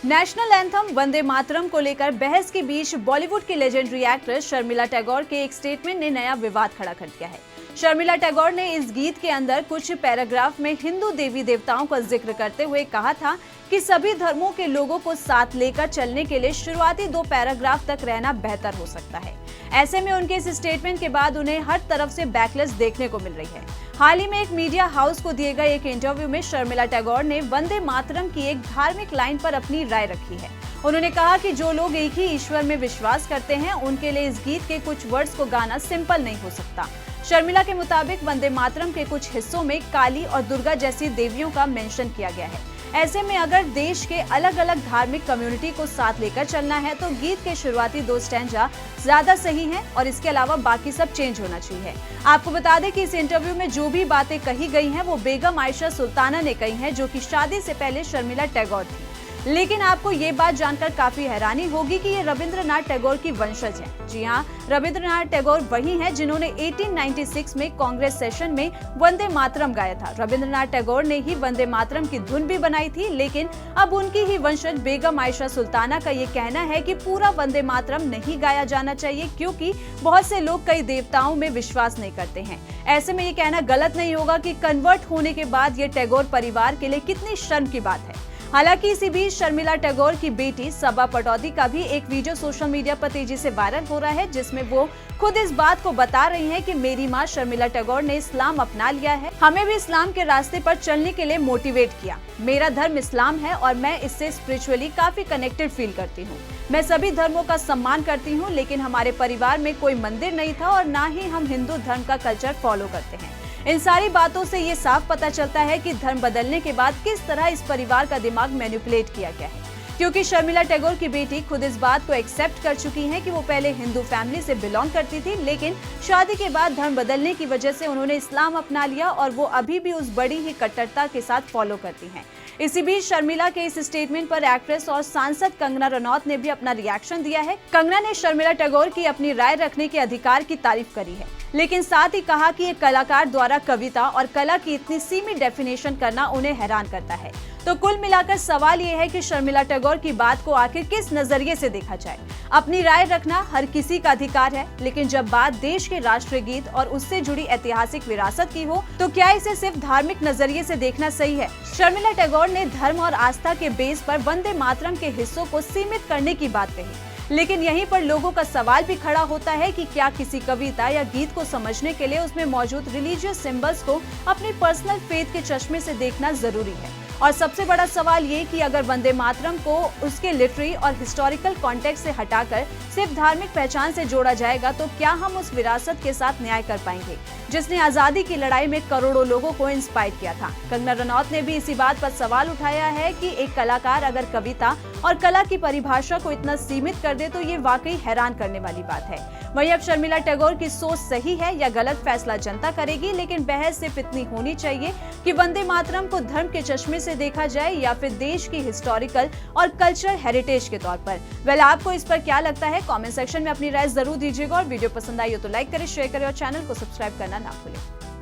National anthem Vande Mataram को लेकर बहस के बीच बॉलीवुड की लेजेंडरी एक्ट्रेस शर्मिला टैगोर के एक स्टेटमेंट ने नया विवाद खड़ा कर दिया है। शर्मिला टैगोर ने इस गीत के अंदर कुछ पैराग्राफ में हिंदू देवी देवताओं का जिक्र करते हुए कहा था कि सभी धर्मों के लोगों को साथ लेकर चलने के लिए शुरुआती 2 पैराग्राफ तक रहना बेहतर हो सकता है। ऐसे में उनके इस स्टेटमेंट के बाद उन्हें हर तरफ से बैकलैश देखने को मिल रही है। हाल ही में एक मीडिया हाउस को दिए गए एक इंटरव्यू में शर्मिला टैगोर ने वंदे मातरम की एक धार्मिक लाइन पर अपनी राय रखी है। उन्होंने कहा कि जो लोग एक ही ईश्वर में विश्वास करते हैं उनके लिए इस गीत के कुछ वर्ड्स को गाना सिंपल नहीं हो सकता। शर्मिला के मुताबिक वंदे मातरम के कुछ हिस्सों में काली और दुर्गा जैसी देवियों का मेंशन किया गया है। ऐसे में अगर देश के अलग अलग धार्मिक कम्युनिटी को साथ लेकर चलना है तो गीत के शुरुआती 2 स्टैंजा ज्यादा सही हैं और इसके अलावा बाकी सब चेंज होना चाहिए। आपको बता दें कि इस इंटरव्यू में जो भी बातें कही गई हैं वो बेगम आयशा सुल्ताना ने कही हैं, जो कि शादी से पहले शर्मिला टैगोर थी। लेकिन आपको ये बात जानकर काफी हैरानी होगी कि ये रविंद्रनाथ टैगोर की वंशज हैं। जी हाँ, रविंद्रनाथ टैगोर वही हैं जिन्होंने 1896 में कांग्रेस सेशन में वंदे मातरम गाया था। रविंद्रनाथ टैगोर ने ही वंदे मातरम की धुन भी बनाई थी, लेकिन अब उनकी ही वंशज बेगम आयशा सुल्ताना का ये कहना है कि पूरा वंदे मातरम नहीं गाया जाना चाहिए, क्योंकि बहुत से लोग कई देवताओं में विश्वास नहीं करते हैं। ऐसे में ये कहना गलत नहीं होगा कि कन्वर्ट होने के बाद ये टैगोर परिवार के लिए कितनी शर्म की बात है। हालांकि इसी बीच शर्मिला टैगोर की बेटी सबा पटौदी का भी एक वीडियो सोशल मीडिया पर तेजी से वायरल हो रहा है, जिसमें वो खुद इस बात को बता रही हैं कि मेरी मां शर्मिला टैगोर ने इस्लाम अपना लिया है, हमें भी इस्लाम के रास्ते पर चलने के लिए मोटिवेट किया। मेरा धर्म इस्लाम है और मैं इससे स्पिरिचुअली काफी कनेक्टेड फील करती हूँ। मैं सभी धर्मों का सम्मान करती हूँ, लेकिन हमारे परिवार में कोई मंदिर नहीं था और न ही हम हिंदू धर्म का कल्चर फॉलो करते हैं। इन सारी बातों से ये साफ पता चलता है कि धर्म बदलने के बाद किस तरह इस परिवार का दिमाग मैनिपुलेट किया गया है, क्योंकि शर्मिला टैगोर की बेटी खुद इस बात को एक्सेप्ट कर चुकी हैं कि वो पहले हिंदू फैमिली से बिलोंग करती थी, लेकिन शादी के बाद धर्म बदलने की वजह से उन्होंने इस्लाम अपना लिया और वो अभी भी उस बड़ी ही कट्टरता के साथ फॉलो करती हैं। इसी बीच शर्मिला के इस स्टेटमेंट पर एक्ट्रेस और सांसद कंगना रनौत ने भी अपना रिएक्शन दिया है। कंगना ने शर्मिला टैगोर की अपनी राय रखने के अधिकार की तारीफ करी है, लेकिन साथ ही कहा कि एक कलाकार द्वारा कविता और कला की इतनी सीमित डेफिनेशन करना उन्हें हैरान करता है। तो कुल मिलाकर सवाल ये है कि शर्मिला टैगोर की बात को आखिर किस नजरिए से देखा जाए। अपनी राय रखना हर किसी का अधिकार है, लेकिन जब बात देश के राष्ट्रीय गीत और उससे जुड़ी ऐतिहासिक विरासत की हो तो क्या इसे सिर्फ धार्मिक नजरिए से देखना सही है? शर्मिला टैगोर ने धर्म और आस्था के बेस पर वंदे मातरम के हिस्सों को सीमित करने की बात कही, लेकिन यहीं पर लोगों का सवाल भी खड़ा होता है कि क्या किसी कविता या गीत को समझने के लिए उसमें मौजूद रिलीजियस सिंबल्स को अपनी पर्सनल फेथ के चश्मे से देखना जरूरी है? और सबसे बड़ा सवाल ये कि अगर वंदे मातरम को उसके लिटरेरी और हिस्टोरिकल कॉन्टेक्स्ट से हटाकर सिर्फ धार्मिक पहचान से जोड़ा जाएगा तो क्या हम उस विरासत के साथ न्याय कर पाएंगे जिसने आजादी की लड़ाई में करोड़ों लोगों को इंस्पायर किया था? कंगना रनौत ने भी इसी बात पर सवाल उठाया है कि एक कलाकार अगर कविता और कला की परिभाषा को इतना सीमित कर दे तो ये वाकई हैरान करने वाली बात है। वहीं अब शर्मिला टैगोर की सोच सही है या गलत फैसला जनता करेगी, लेकिन बहस सिर्फ इतनी होनी चाहिए कि वंदे मातरम को धर्म के चश्मे से देखा जाए या फिर देश की हिस्टोरिकल और कल्चरल हेरिटेज के तौर पर। आपको इस पर क्या लगता है? कमेंट सेक्शन में अपनी राय जरूर दीजिएगा और वीडियो पसंद आई हो तो लाइक करें, शेयर करें और चैनल को सब्सक्राइब करना ना भूलें।